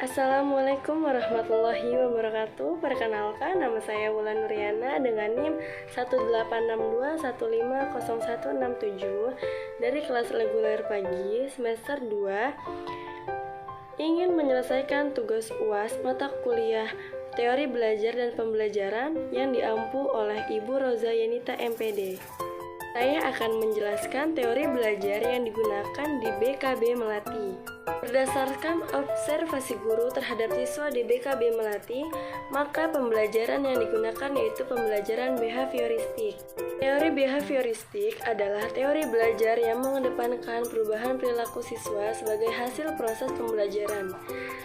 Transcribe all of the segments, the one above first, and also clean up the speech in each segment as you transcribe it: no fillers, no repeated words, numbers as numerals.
Assalamualaikum warahmatullahi wabarakatuh. Perkenalkan, nama saya Wulan Nuriana dengan NIM 18621500167 dari kelas reguler pagi semester 2, ingin menyelesaikan tugas UAS mata kuliah Teori Belajar dan Pembelajaran yang diampu oleh Ibu Roza Yenita MPD. Saya akan menjelaskan teori belajar yang digunakan di BKB Melati. Berdasarkan observasi guru terhadap siswa di BKB Melati, maka pembelajaran yang digunakan yaitu pembelajaran behavioristik. Teori behavioristik adalah teori belajar yang mengedepankan perubahan perilaku siswa sebagai hasil proses pembelajaran.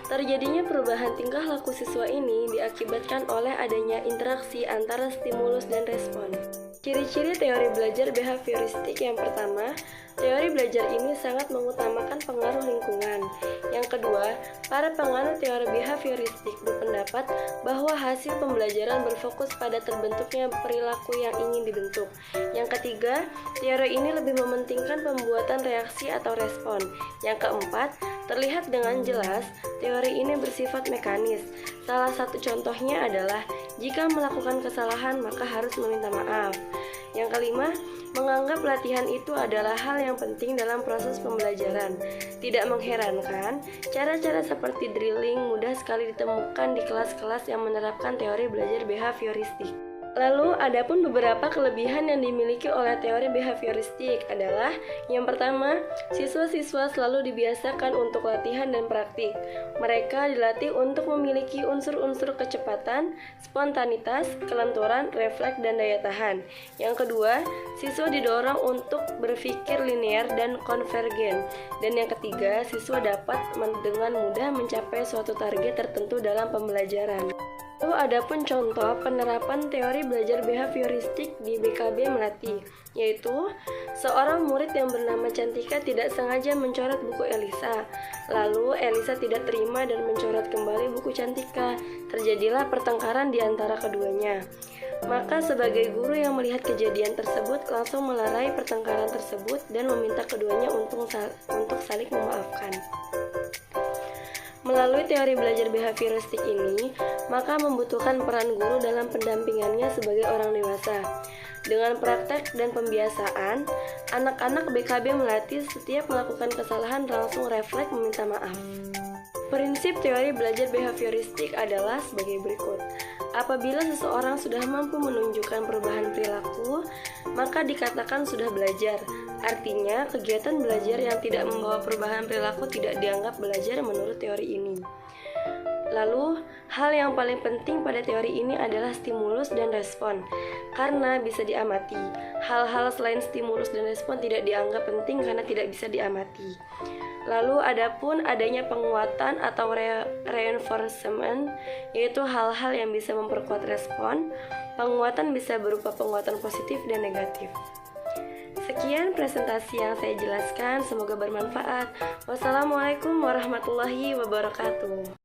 Terjadinya perubahan tingkah laku siswa ini diakibatkan oleh adanya interaksi antara stimulus dan respon. Ciri-ciri teori belajar behavioristik yang pertama, teori belajar ini sangat mengutamakan pengaruh lingkungan. Yang kedua, para penganut teori behavioristik berpendapat bahwa hasil pembelajaran berfokus pada terbentuknya perilaku yang ingin dibentuk. Yang ketiga, teori ini lebih mementingkan pembuatan reaksi atau respon. Yang keempat, terlihat dengan jelas teori ini bersifat mekanis. Salah satu contohnya adalah jika melakukan kesalahan maka harus meminta maaf. Yang kelima, menganggap latihan itu adalah hal yang penting dalam proses pembelajaran. Tidak mengherankan, cara-cara seperti drilling mudah sekali ditemukan di kelas-kelas yang menerapkan teori belajar behavioristik. Lalu, adapun beberapa kelebihan yang dimiliki oleh teori behavioristik adalah yang pertama, siswa-siswa selalu dibiasakan untuk latihan dan praktik. Mereka dilatih untuk memiliki unsur-unsur kecepatan, spontanitas, kelenturan, refleks, dan daya tahan. Yang kedua, siswa didorong untuk berpikir linear dan konvergen. Dan yang ketiga, siswa dapat dengan mudah mencapai suatu target tertentu dalam pembelajaran. Lalu adapun contoh penerapan teori belajar behavioristik di BKB Melati, yaitu seorang murid yang bernama Cantika tidak sengaja mencoret buku Elisa. Lalu Elisa tidak terima dan mencoret kembali buku Cantika. Terjadilah pertengkaran di antara keduanya. Maka sebagai guru yang melihat kejadian tersebut langsung melerai pertengkaran tersebut dan meminta keduanya untuk saling memaafkan. Melalui teori belajar behavioristik ini, maka membutuhkan peran guru dalam pendampingannya sebagai orang dewasa. Dengan praktek dan pembiasaan, anak-anak BKB Melati setiap melakukan kesalahan langsung refleks meminta maaf. Prinsip teori belajar behavioristik adalah sebagai berikut. Apabila seseorang sudah mampu menunjukkan perubahan perilaku, maka dikatakan sudah belajar. Artinya, kegiatan belajar yang tidak membawa perubahan perilaku tidak dianggap belajar menurut teori ini. Lalu, hal yang paling penting pada teori ini adalah stimulus dan respon, karena bisa diamati. Hal-hal selain stimulus dan respon tidak dianggap penting karena tidak bisa diamati. Lalu adapun adanya penguatan atau reinforcement, yaitu hal-hal yang bisa memperkuat respon. Penguatan bisa berupa penguatan positif dan negatif. Sekian presentasi yang saya jelaskan, semoga bermanfaat. Wassalamualaikum warahmatullahi wabarakatuh.